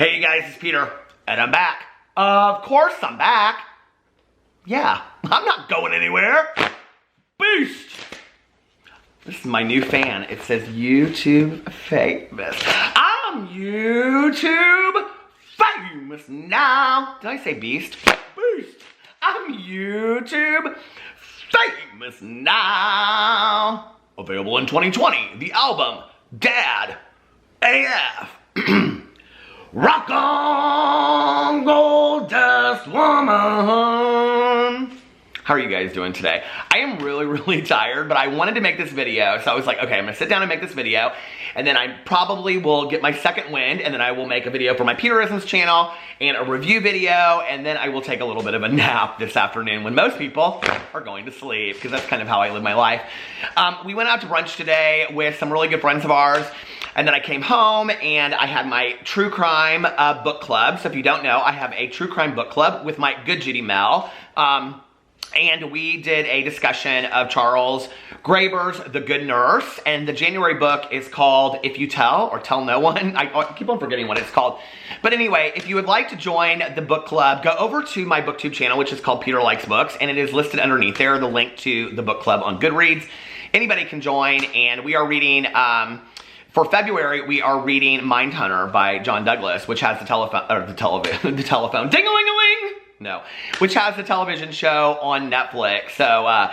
Hey you guys, it's Peter, and I'm back. Of course I'm back. Yeah, I'm not going anywhere. Boost! This is my new fan. It says YouTube famous. I'm YouTube famous now. Did I say beast? Boost! I'm YouTube famous now. Available in 2020. The album, Dad AF. Rock on, gold dust woman. How are you guys doing today? I am really tired, but I wanted to make this video, so I was like, okay, I'm gonna sit down and make this video, and then I probably will get my second wind, and then I will make a video for my Peterisms channel, and a review video, and then I will take a little bit of a nap this afternoon when most people are going to sleep, because that's kind of how I live my life. We went out to brunch today with some really good friends of ours, and then I came home and I had my true crime book club. So if you don't know, I have a true crime book club with my good Judy Mel. And we did a discussion of Charles Graeber's The Good Nurse. And the January book is called If You Tell or Tell No One. I keep on forgetting what it's called. But anyway, if you would like to join the book club, go over to my BookTube channel, which is called Peter Likes Books. And it is listed underneath there, the link to the book club on Goodreads. Anybody can join. And we are reading... for February, we are reading Mindhunter by John Douglas, which has the telephone, ding-a-ling-a-ling, no, which has the television show on Netflix. So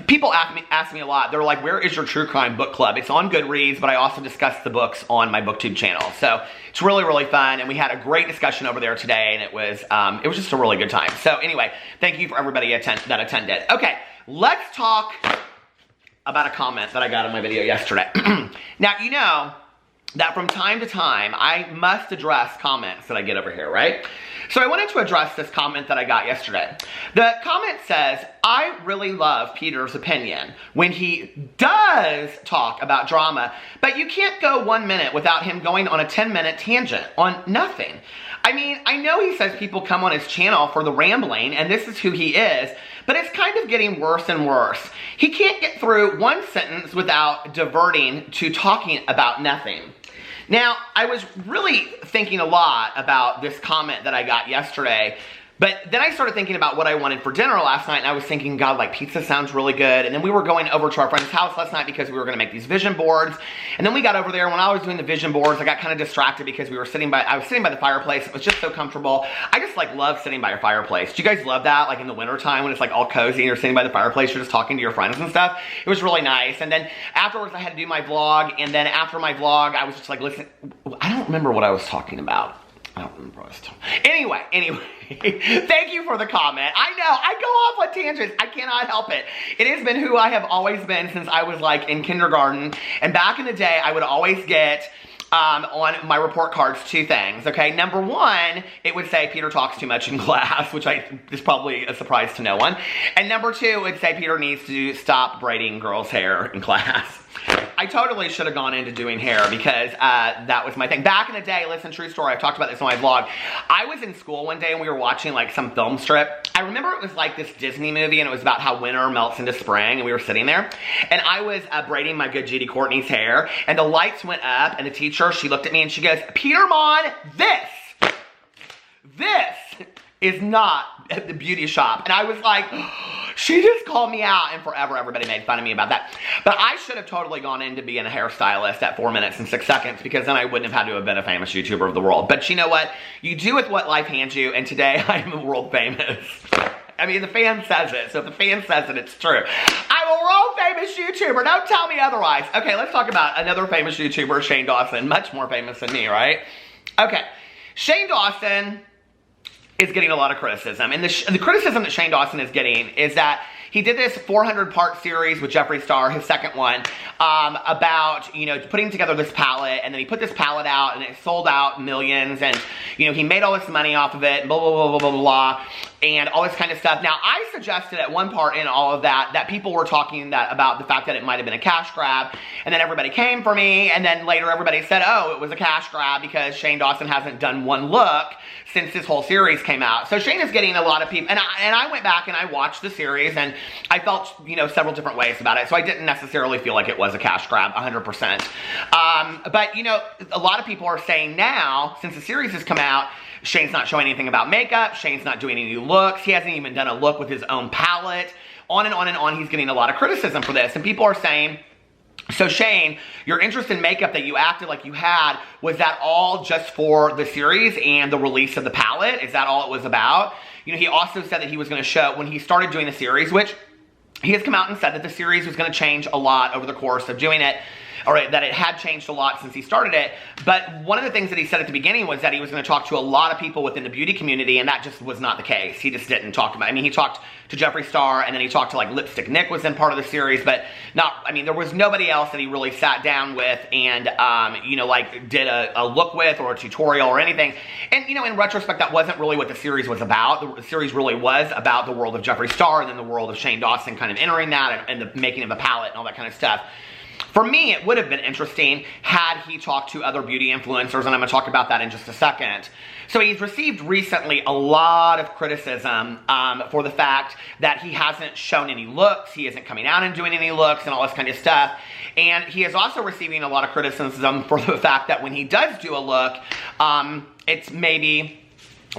people ask me a lot. They're like, where is your true crime book club? It's on Goodreads, but I also discuss the books on my BookTube channel. So it's really fun, and we had a great discussion over there today, and it was just a really good time. So anyway, thank you for everybody that attended. Okay, let's talk about a comment that I got on my video yesterday. Now, you know that from time to time, I must address comments that I get over here, right? So I wanted to address this comment that I got yesterday. The comment says, I really love Peter's opinion when he does talk about drama, but you can't go 1 minute without him going on a 10-minute tangent on nothing. I mean, I know he says people come on his channel for the rambling, and this is who he is, but it's kind of getting worse and worse. He can't get through one sentence without diverting to talking about nothing. Now, I was really thinking a lot about this comment that I got yesterday, but then I started thinking about what I wanted for dinner last night, and I was thinking, God, like pizza sounds really good. And then we were going over to our friend's house last night because we were gonna make these vision boards. And then we got over there, and when I was doing the vision boards, I got kind of distracted because I was sitting by the fireplace. It was just so comfortable. I just like love sitting by a fireplace. Do you guys love that? Like in the wintertime when it's like all cozy and you're sitting by the fireplace, you're just talking to your friends and stuff. It was really nice. And then afterwards I had to do my vlog. And then after my vlog, I was just like, listen, I don't remember what I was talking about. I don't remember what I was talking about. Anyway, thank you for the comment. I know, I go off on tangents. I cannot help it. It has been who I have always been since I was like in kindergarten. And back in the day, I would always get on my report cards 2 things, okay? Number 1, it would say Peter talks too much in class, which is probably a surprise to no one. And number 2, it would say Peter needs to stop braiding girls' hair in class. I totally should have gone into doing hair because that was my thing. Back in the day, listen, true story, I've talked about this on my vlog. I was in school one day and we were watching like some film strip. I remember it was like this Disney movie and it was about how winter melts into spring, and we were sitting there. And I was braiding my good Judy Courtney's hair, and the lights went up, and the teacher, she looked at me and she goes, Peter Mon, this is not at the beauty shop. And I was like, she just called me out, and forever everybody made fun of me about that. But I should have totally gone into being a hairstylist at 4 minutes and 6 seconds, because then I wouldn't have had to have been a famous YouTuber of the world. But you know what? You do with what life hands you, and today I am world famous. I mean, the fan says it, so if the fan says it, it's true. I'm a world famous YouTuber, don't tell me otherwise. Okay, let's talk about another famous YouTuber, Shane Dawson, much more famous than me, right? Okay, Shane Dawson is getting a lot of criticism. And the criticism that Shane Dawson is getting is that he did this 400-part series with Jeffree Star, his second one, about, you know, putting together this palette, and then he put this palette out, and it sold out millions, and, you know, he made all this money off of it, blah, blah, blah, blah, blah, blah. and all this kind of stuff. Now, I suggested at one part in all of that people were talking about the fact that it might have been a cash grab, and then everybody came for me, and then later everybody said, oh, it was a cash grab because Shane Dawson hasn't done one look since this whole series came out. So Shane is getting a lot of people, and I went back and I watched the series, and I felt, several different ways about it, so I didn't necessarily feel like it was a cash grab 100%. But, a lot of people are saying now, since the series has come out, Shane's not showing anything about makeup, Shane's not doing any looks, he hasn't even done a look with his own palette, on and on and on. He's getting a lot of criticism for this, and people are saying, so Shane, your interest in makeup that you acted like you had, was that all just for the series and the release of the palette? Is that all it was about? He also said that he was going to show, when he started doing the series, which he has come out and said that the series was going to change a lot over the course of doing it, or that it had changed a lot since he started it. But one of the things that he said at the beginning was that he was going to talk to a lot of people within the beauty community, and that just was not the case. He just didn't talk about it. He talked to Jeffree Star, and then he talked to Lipstick Nick was in part of the series, but there was nobody else that he really sat down with and, did a look with or a tutorial or anything. And, in retrospect, that wasn't really what the series was about. The series really was about the world of Jeffree Star and then the world of Shane Dawson kind of entering that and the making of a palette and all that kind of stuff. For me, it would have been interesting had he talked to other beauty influencers, and I'm going to talk about that in just a second. So he's received recently a lot of criticism for the fact that he hasn't shown any looks, he isn't coming out and doing any looks and all this kind of stuff. And he is also receiving a lot of criticism for the fact that when he does do a look, it's maybe...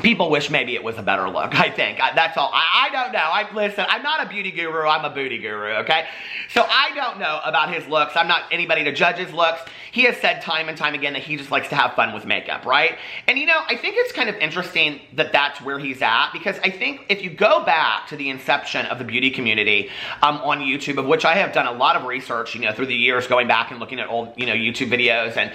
people wish maybe it was a better look, I think. That's all. I don't know. Listen, I'm not a beauty guru. I'm a booty guru, okay? So I don't know about his looks. I'm not anybody to judge his looks. He has said time and time again that he just likes to have fun with makeup, right? And, I think it's kind of interesting that that's where he's at, because I think if you go back to the inception of the beauty community on YouTube, of which I have done a lot of research, through the years, going back and looking at old, YouTube videos, and,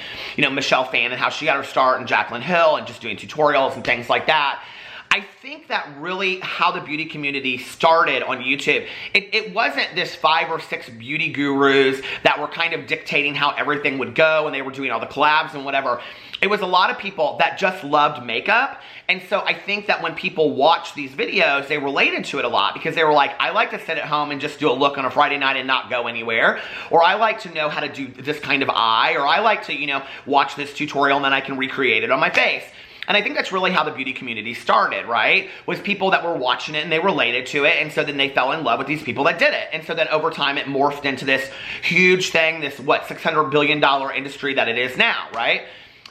Michelle Phan and how she got her start, and Jaclyn Hill, and just doing tutorials and things like that. I think that really how the beauty community started on YouTube, it wasn't this 5 or 6 beauty gurus that were kind of dictating how everything would go, and they were doing all the collabs and whatever. It was a lot of people that just loved makeup, and so I think that when people watched these videos, they related to it a lot, because they were like, I like to sit at home and just do a look on a Friday night and not go anywhere, or I like to know how to do this kind of eye, or I like to, watch this tutorial and then I can recreate it on my face. And I think that's really how the beauty community started, right? Was people that were watching it and they related to it, and so then they fell in love with these people that did it. And so then over time it morphed into this huge thing, this, $600 billion industry that it is now, right?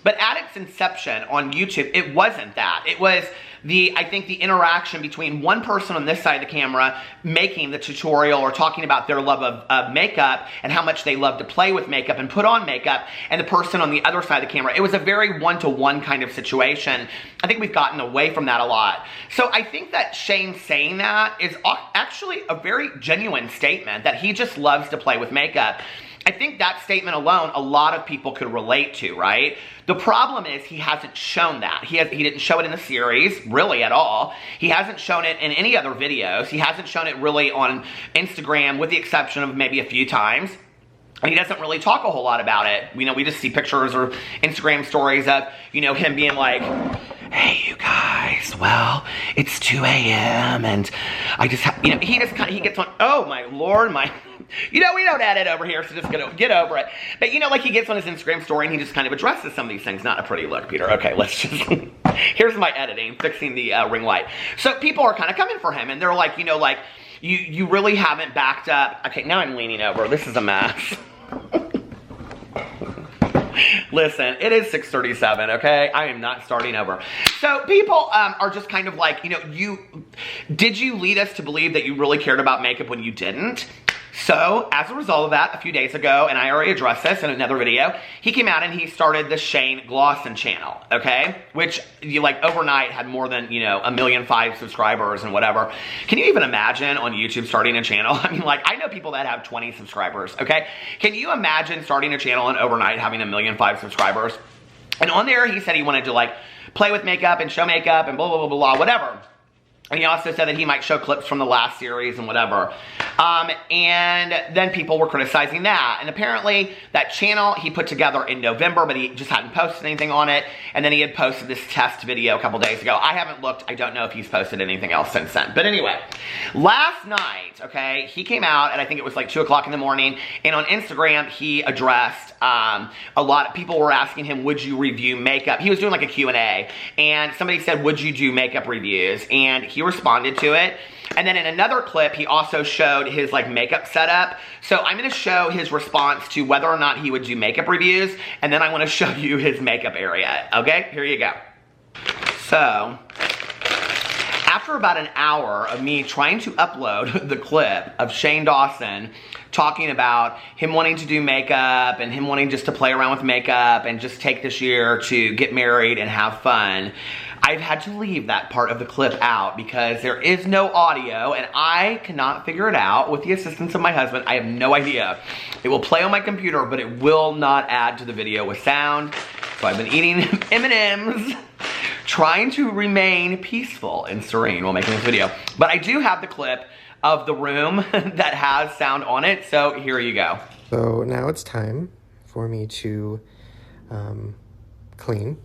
But at its inception on YouTube, it wasn't that. It was I think the interaction between one person on this side of the camera making the tutorial or talking about their love of makeup and how much they love to play with makeup and put on makeup, and the person on the other side of the camera. It was a very one-to-one kind of situation. I think we've gotten away from that a lot. So I think that Shane saying that is actually a very genuine statement, that he just loves to play with makeup. I think that statement alone, a lot of people could relate to, right? The problem is he hasn't shown that. He didn't show it in the series, really, at all. He hasn't shown it in any other videos. He hasn't shown it really on Instagram, with the exception of maybe a few times. And he doesn't really talk a whole lot about it. We just see pictures or Instagram stories of, him being like, hey, you guys, well, it's 2 a.m. and I just, he gets on, oh my Lord, we don't edit over here, so just get over it. But, he gets on his Instagram story and he just kind of addresses some of these things. Not a pretty look, Peter. Okay, let's just, here's my editing, fixing the ring light. So people are kind of coming for him, and they're like, you really haven't backed up. Okay, now I'm leaning over. This is a mess. Listen, it is 6:37, okay? I am not starting over. So people are just kind of like, did you lead us to believe that you really cared about makeup when you didn't? So, as a result of that, a few days ago, and I already addressed this in another video, he came out and he started the Shane Dawson channel, okay? Which, overnight had more than, 1.5 million subscribers and whatever. Can you even imagine on YouTube starting a channel? I know people that have 20 subscribers, okay? Can you imagine starting a channel and overnight having 1.5 million subscribers? And on there, he said he wanted to, play with makeup and show makeup and blah, blah, blah, blah, whatever. And he also said that he might show clips from the last series and whatever. And then people were criticizing that. And apparently that channel he put together in November, but he just hadn't posted anything on it. And then he had posted this test video a couple days ago. I haven't looked. I don't know if he's posted anything else since then. But anyway, last night, okay, he came out, and I think it was like 2 o'clock in the morning. And on Instagram, he addressed a lot of people were asking him, would you review makeup? He was doing like a Q&A. And somebody said, would you do makeup reviews? And he responded to it. And then in another clip, he also showed his like makeup setup. So I'm going to show his response to whether or not he would do makeup reviews. And then I want to show you his makeup area. Okay, here you go. So after about an hour of me trying to upload the clip of Shane Dawson talking about him wanting to do makeup and him wanting just to play around with makeup and just take this year to get married and have fun, I've had to leave that part of the clip out because there is no audio and I cannot figure it out with the assistance of my husband. I have no idea. It will play on my computer, but it will not add to the video with sound. So I've been eating M&Ms, trying to remain peaceful and serene while making this video. But I do have the clip of the room that has sound on it, so here you go. So now it's time for me to clean.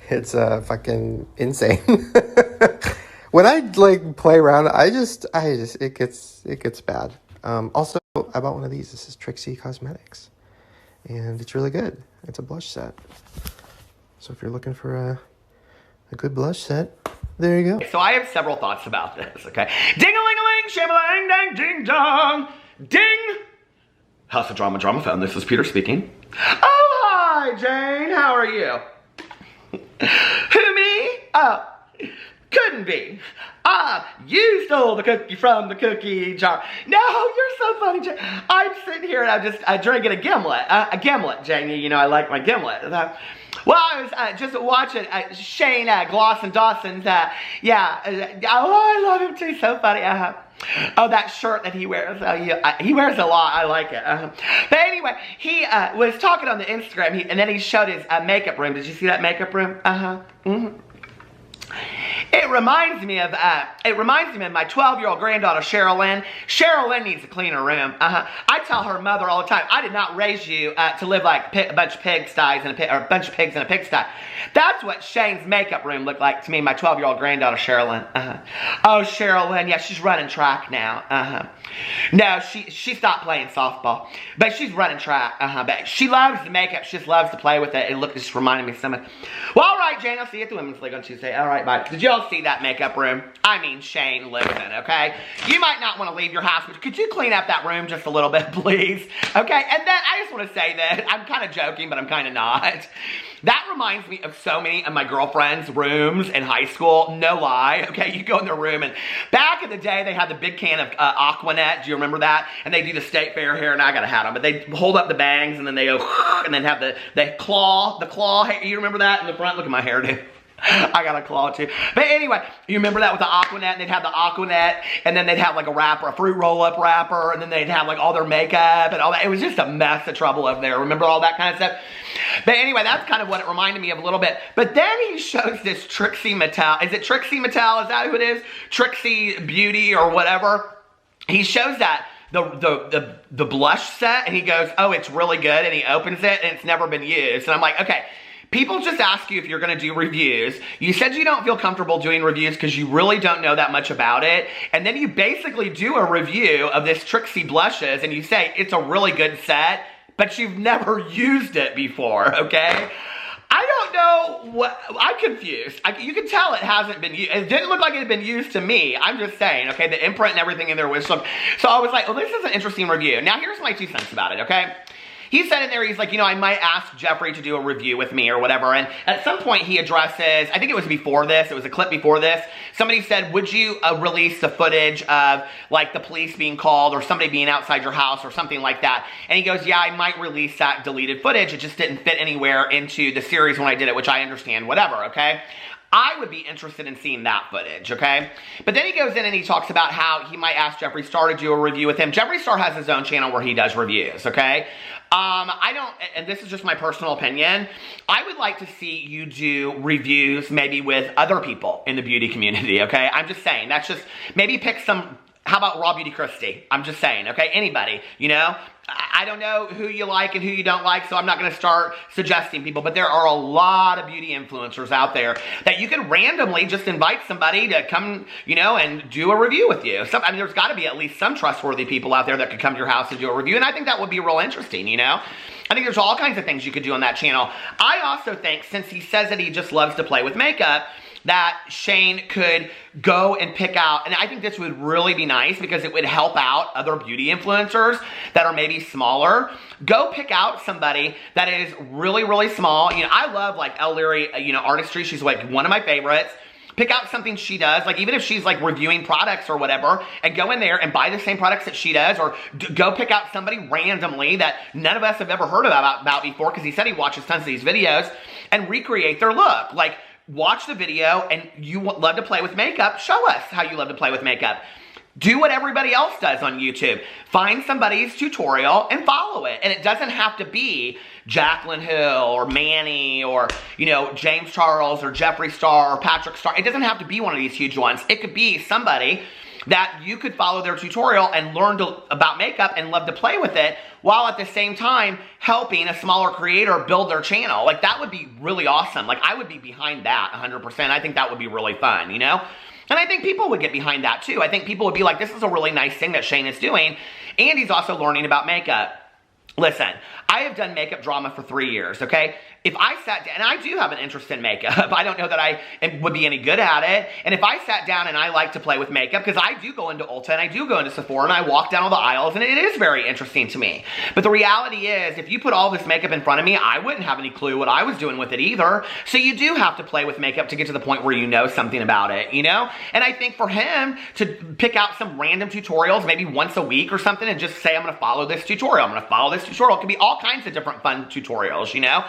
It's fucking insane. When I like play around, it gets bad. Also, I bought one of these. This is Trixie Cosmetics, and it's really good. It's a blush set. So if you're looking for a good blush set, there you go. So I have several thoughts about this, okay? Ding-a-ling-a-ling, sham-a-lang, dang, ding-dong, ding! House of Drama, Drama Phone, this is Peter speaking. Oh, hi, Jane, how are you? Who, me? Oh, couldn't be. You stole the cookie from the cookie jar. No, you're so funny, Jane. I'm sitting here and I'm drinking a gimlet, Jane. You know I like my gimlet. Well, I was just watching Shane Dawson's, oh, I love him too, so funny. Oh, that shirt that he wears, he wears a lot, I like it. But anyway, he was talking on the Instagram, and then he showed his makeup room. Did you see that makeup room? It reminds me of my 12-year-old granddaughter, Cheryl Lynn. Cheryl Lynn needs a cleaner room. I tell her mother all the time, I did not raise you to live like a bunch of pigsties and a bunch of pigs in a pigsty. That's what Shane's makeup room looked like to me, my 12-year-old granddaughter, Cheryl Lynn. Oh, Cheryl Lynn, yeah, she's running track now. No, she stopped playing softball, but she's running track. But she loves the makeup. She just loves to play with it. It just reminded me of something. Well, all right, Jane, I'll see you at the Women's League on Tuesday. All right, bye. Did y'all see that makeup room? I mean, Shane lives in, okay? You might not want to leave your house, but could you clean up that room just a little bit, please? Okay, and then I just want to say that I'm kind of joking, but I'm kind of not. That reminds me of so many of my girlfriends' rooms in high school. No lie, okay? You go in their room, and back in the day, they had the big can of Aquanet. Do you remember that? And they do the State Fair hair, and I gotta have them. But they hold up the bangs, and then they go, and then have the claw hair. You remember that in the front? Look at my hair, dude. I got a claw too. But anyway, you remember that with the Aquanet, and they'd have the Aquanet, and then they'd have like a wrapper, a fruit roll-up wrapper, and then they'd have like all their makeup and all that. It was just a mess of trouble over there. Remember all that kind of stuff? But anyway, that's kind of what it reminded me of a little bit. But then he shows this Trixie Mattel. Is it Trixie Mattel? Is that who it is? Trixie Beauty or whatever. He shows that. The blush set, and he goes, oh, it's really good, and he opens it, and it's never been used. And I'm like, okay. People just ask you if you're going to do reviews. You said you don't feel comfortable doing reviews because you really don't know that much about it. And then you basically do a review of this Trixie blushes and you say it's a really good set, but you've never used it before, okay? I don't know what, I'm confused. You can tell it hasn't been used. It didn't look like it had been used to me. I'm just saying, okay? The imprint and everything in there was so I was like, well, this is an interesting review. Now, here's my 2 cents about it, okay? He said in there, he's like, you know, I might ask Jeffrey to do a review with me or whatever. And at some point he addresses, I think it was before this, it was a clip before this. Somebody said, would you release the footage of like the police being called or somebody being outside your house or something like that? And he goes, yeah, I might release that deleted footage. It just didn't fit anywhere into the series when I did it, which I understand, whatever, okay? I would be interested in seeing that footage, okay? But then he goes in and he talks about how he might ask Jeffree Star to do a review with him. Jeffree Star has his own channel where he does reviews, okay? I don't, and this is just my personal opinion, I would like to see you do reviews maybe with other people in the beauty community, okay? I'm just saying, that's just, maybe pick some, how about Raw Beauty Christie? I'm just saying, okay? Anybody, you know? I don't know who you like and who you don't like, so I'm not going to start suggesting people, but there are a lot of beauty influencers out there that you can randomly just invite somebody to come, you know, and do a review with you. I mean, there's got to be at least some trustworthy people out there that could come to your house and do a review, and I think that would be real interesting, you know? I think there's all kinds of things you could do on that channel. I also think, since he says that he just loves to play with makeup, that Shane could go and pick out, and I think this would really be nice because it would help out other beauty influencers that are maybe smaller. Go pick out somebody that is really, really small. You know, I love like Elle Leary, you know, artistry. She's like one of my favorites. Pick out something she does, like even if she's like reviewing products or whatever, and go in there and buy the same products that she does, or go pick out somebody randomly that none of us have ever heard about before, because he said he watches tons of these videos, and recreate their look. Like, watch the video, and you love to play with makeup, show us how you love to play with makeup. Do what everybody else does on YouTube. Find somebody's tutorial and follow it. And it doesn't have to be Jaclyn Hill or Manny or, you know, James Charles or Jeffree Star or Patrick Star. It doesn't have to be one of these huge ones. It could be somebody that you could follow their tutorial and learn about makeup and love to play with it, while at the same time helping a smaller creator build their channel. Like, that would be really awesome. Like, I would be behind that 100%. I think that would be really fun, you know? And I think people would get behind that too. I think people would be like, this is a really nice thing that Shane is doing, and he's also learning about makeup. Listen, I have done makeup drama for 3 years, okay? If I sat down, and I do have an interest in makeup, I don't know that I would be any good at it, and if I sat down and I like to play with makeup, because I do go into Ulta and I do go into Sephora and I walk down all the aisles, and it is very interesting to me. But the reality is, if you put all this makeup in front of me, I wouldn't have any clue what I was doing with it either. So you do have to play with makeup to get to the point where you know something about it, you know? And I think for him to pick out some random tutorials, maybe once a week or something, and just say, I'm gonna follow this tutorial, I'm gonna follow this tutorial. It could be all kinds of different fun tutorials, you know?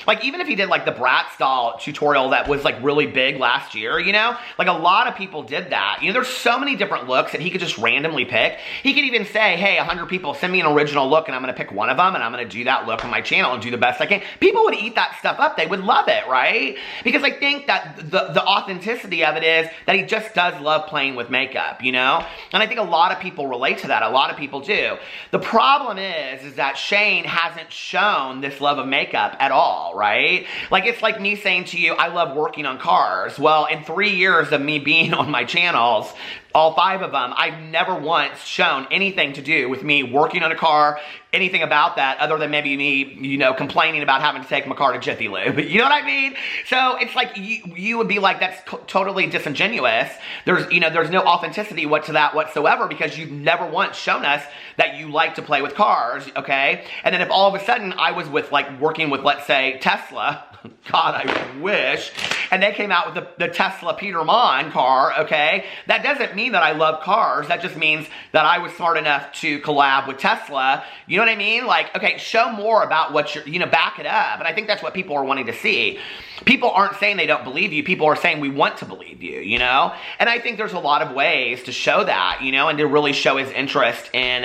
Like, even if he did like the Bratz doll tutorial that was like really big last year, you know? Like, a lot of people did that. You know, there's so many different looks that he could just randomly pick. He could even say, hey, 100 people send me an original look, and I'm gonna pick one of them, and I'm gonna do that look on my channel and do the best I can. People would eat that stuff up. They would love it, right? Because I think that the authenticity of it is that he just does love playing with makeup, you know? And I think a lot of people relate to that. A lot of people do. The problem is that Shane hasn't shown this love of makeup at all, right? Like, it's like me saying to you, I love working on cars. Well, in 3 years of me being on my channels, all 5 of them, I've never once shown anything to do with me working on a car, anything about that, other than maybe me, you know, complaining about having to take my car to Jiffy Lube. You know what I mean? So it's like, you would be like, that's totally disingenuous. There's, you know, there's no authenticity to that whatsoever, because you've never once shown us that you like to play with cars, okay? And then if all of a sudden I was with, like, working with, let's say, Tesla, God, I wish, and they came out with the Tesla Peter Mon car, okay? That doesn't mean that I love cars. That just means that I was smart enough to collab with Tesla. You know what I mean? Like, okay, show more about what you're, you know, back it up. And I think that's what people are wanting to see. People aren't saying they don't believe you. People are saying we want to believe you, you know? And I think there's a lot of ways to show that, you know, and to really show his interest in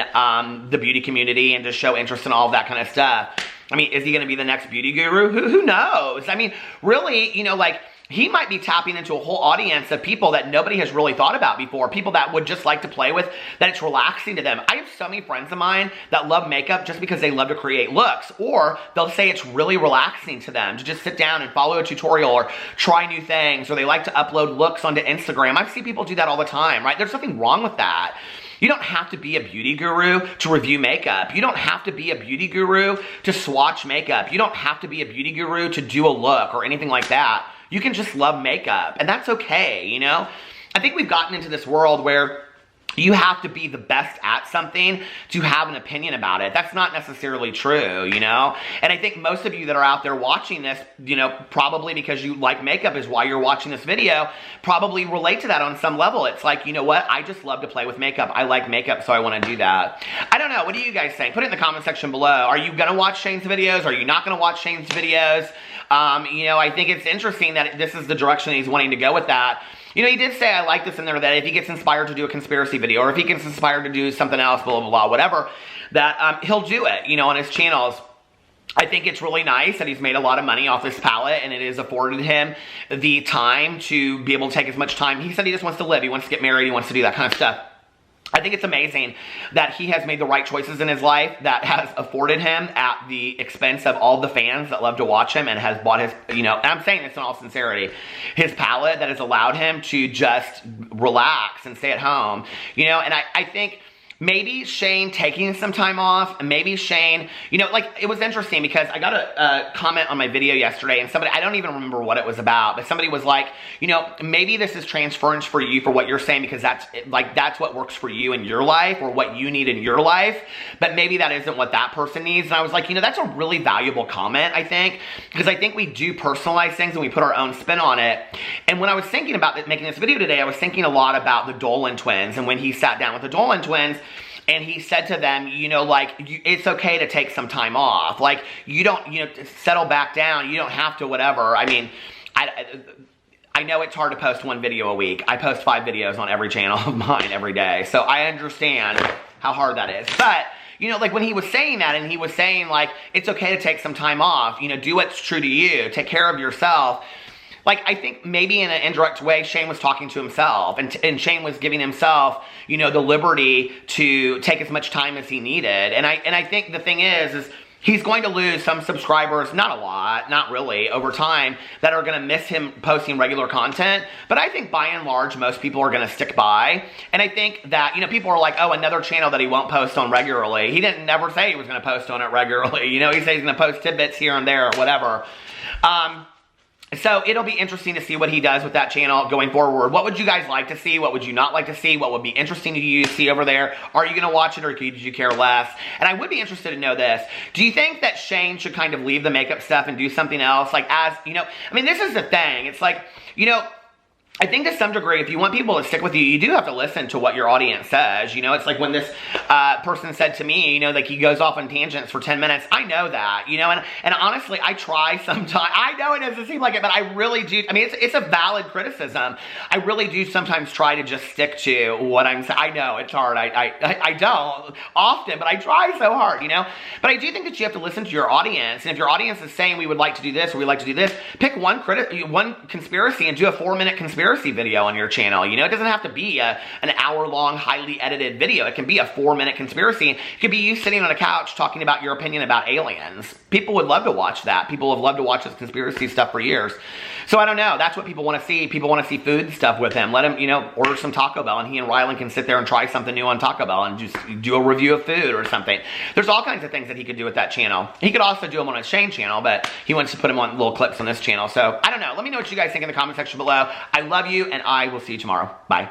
the beauty community, and to show interest in all of that kind of stuff. I mean, is he going to be the next beauty guru? Who knows? I mean, really, you know, like, he might be tapping into a whole audience of people that nobody has really thought about before. People that would just like to play with, that it's relaxing to them. I have so many friends of mine that love makeup just because they love to create looks. Or they'll say it's really relaxing to them to just sit down and follow a tutorial or try new things. Or they like to upload looks onto Instagram. I see people do that all the time, right? There's nothing wrong with that. You don't have to be a beauty guru to review makeup. You don't have to be a beauty guru to swatch makeup. You don't have to be a beauty guru to do a look or anything like that. You can just love makeup, and that's okay, you know? I think we've gotten into this world where you have to be the best at something to have an opinion about it. That's not necessarily true, you know? And I think most of you that are out there watching this, you know, probably because you like makeup is why you're watching this video, probably relate to that on some level. It's like, you know what? I just love to play with makeup. I like makeup, so I want to do that. I don't know. What do you guys think? Put it in the comment section below. Are you going to watch Shane's videos? Are you not going to watch Shane's videos? You know, I think it's interesting that this is the direction he's wanting to go with that. You know, he did say, I like this in there, that if he gets inspired to do a conspiracy video, or if he gets inspired to do something else, blah, blah, blah, whatever, that he'll do it, you know, on his channels. I think it's really nice that he's made a lot of money off this palette, and it has afforded him the time to be able to take as much time. He said he just wants to live, he wants to get married, he wants to do that kind of stuff. I think it's amazing that he has made the right choices in his life that has afforded him at the expense of all the fans that love to watch him, and has bought his, you know, and I'm saying this in all sincerity, his palette that has allowed him to just relax and stay at home, you know, and I think maybe Shane taking some time off, maybe Shane, you know, like, it was interesting because I got a comment on my video yesterday, and somebody, I don't even remember what it was about, but somebody was like, you know, maybe this is transference for you for what you're saying, because that's, like, that's what works for you in your life, or what you need in your life, but maybe that isn't what that person needs. And I was like, you know, that's a really valuable comment, I think, because I think we do personalize things and we put our own spin on it. And when I was thinking about making this video today, I was thinking a lot about the Dolan twins, and when he sat down with the Dolan twins, and he said to them, you know, like, it's okay to take some time off. Like, you don't, you know, settle back down. You don't have to whatever. I mean, I know it's hard to post one video a week. I post 5 videos on every channel of mine every day. So I understand how hard that is. But, you know, like, when he was saying that, and he was saying, like, it's okay to take some time off. You know, do what's true to you. Take care of yourself. Like, I think maybe in an indirect way, Shane was talking to himself, and Shane was giving himself, you know, the liberty to take as much time as he needed. And I think the thing is he's going to lose some subscribers, not a lot, not really, over time, that are going to miss him posting regular content. But I think by and large, most people are going to stick by. And I think that, you know, people are like, oh, another channel that he won't post on regularly. He didn't never say he was going to post on it regularly. You know, he said he's going to post tidbits here and there or whatever. So it'll be interesting to see what he does with that channel going forward. What would you guys like to see? What would you not like to see? What would be interesting to you to see over there? Are you going to watch it, or did you care less? And I would be interested to know this. Do you think that Shane should kind of leave the makeup stuff and do something else? Like, as, you know, I mean, this is the thing. It's like, you know, I think to some degree, if you want people to stick with you, you do have to listen to what your audience says. You know, it's like when this person said to me, you know, like, he goes off on tangents for 10 minutes. I know that, you know, and honestly, I try sometimes. I know it doesn't seem like it, but I really do. I mean, it's a valid criticism. I really do sometimes try to just stick to what I'm saying. I know it's hard. I don't often, but I try so hard, you know. But I do think that you have to listen to your audience. And if your audience is saying we would like to do this or we like to do this, pick one conspiracy and do a 4-minute conspiracy video on your channel. You know, it doesn't have to be an hour-long, highly edited video. It can be a 4-minute conspiracy. It could be you sitting on a couch talking about your opinion about aliens. People would love to watch that. People have loved to watch this conspiracy stuff for years. So I don't know. That's what people want to see. People want to see food stuff with him. Let him, you know, order some Taco Bell, and he and Rylan can sit there and try something new on Taco Bell and just do a review of food or something. There's all kinds of things that he could do with that channel. He could also do them on his Shane channel, but he wants to put them on little clips on this channel. So I don't know. Let me know what you guys think in the comment section below. I love you, and I will see you tomorrow. Bye.